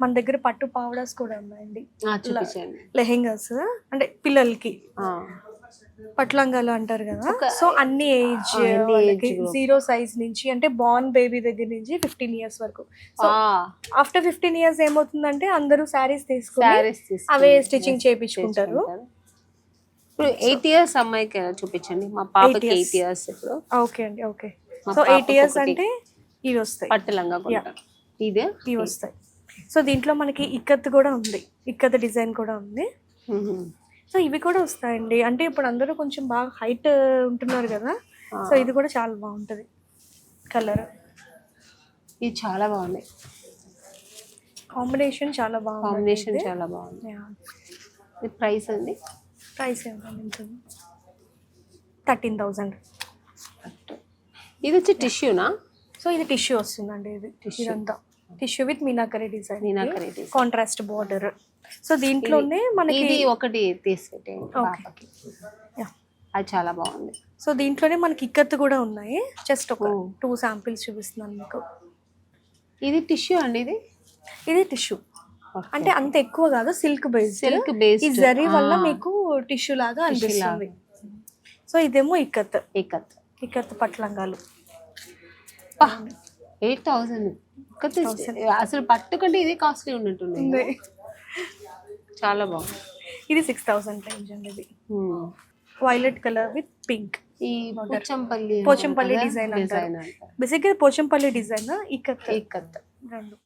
మన దగ్గర పట్టు పావడాస్ కూడా ఉన్నాయండి. చూపించండి. లెహెంగాస్ అంటే పిల్లలకి ఆ, పట్లంగాలు అంటారు కదా. ఒక- సో అన్ని ఏజ్ అన్ని వాళ్ళకి age group. 0 సైజ్ నుంచి అంటే బార్న్ బేబీ దగ్గర నుంచి 15 years వరకు. సో ఆ, ఆఫ్టర్ 15 years ఏమవుతుందంటే అందరూ శారీస్ తీసుకుని sarees తీసుకొని అవే స్టిచ్చింగ్ చేయించుకుంటారు. చేసుకుంటారు. ఇప్పుడు 8 years అమ్మాయికి చూపించండి. మా పాపకి 8 years. 8 years ఇప్పుడు. ఓకే అండి, ఓకే. మా సో 8 పాపకు years ఒకటి. అంటే ఇవి వస్తాయి, పట్టు లంగా కొంటా. ఇదే ఇవి వస్తాయి. సో దీంట్లో మనకి ఇక్కత్ కూడా ఉంది, ఇక్కత్ డిజైన్ కూడా ఉంది. సో ఇవి కూడా వస్తాయండి. అంటే ఇప్పుడు అందరూ కొంచెం బాగా హైట్ ఉంటున్నారు కదా, సో ఇది కూడా చాలా బాగుంటుంది కలర్. ఇది చాలా బాగుంది, కాంబినేషన్ చాలా బాగుంది. కాంబినేషన్ చాలా బాగుంది. ఇది ప్రైస్ అండి? ప్రైస్ ఎంత ఉంటుంది? 13,000. ఇది వచ్చి టిష్యూనా? సో ఇది టిష్యూ వస్తుందండి. ఇది ఇదంతా tissue with meenakari design, meenakari design, contrast border. So దీంట్లోనే మనకి ఇది ఒకటి తీసుకెట్టండి ఓకే. పాపకి. అది చాలా బాగుంది. సో దీంట్లోనే మనకి ఇక్కత్ కూడా ఉన్నాయి. జస్ట్ ఒక 2 శాంపిల్స్ చూపిస్తున్నాను మీకు. ఇది టిష్యూ అండి? ఇది టిష్యూ అంటే అంత ఎక్కువ కాదు, సిల్క్ బేస్డ్. సిల్క్ బేస్డ్ ఈ జరీ వల్ల మీకు టిష్యూ లాగా అనిపిస్తుంది. సో ఇదేమో ఇక్కత్, ఇక్కత్ ఇక్కత్ పట్లంగాలు. 8,000. అసలు పట్టు కంటే ఇది కాస్ట్లీ ఉన్నట్టుంది. చాలా బాగుంది. ఇది 6,000 రేంజ్ అండి. ఇది వైలెట్ కలర్ విత్ పింక్. ఈ పోచంపల్లి డిజైన్ అంటారు. బేసిక్గా పోచంపల్లి డిజైన్, ఇక్కత్ ఇక్కత్ రెండు.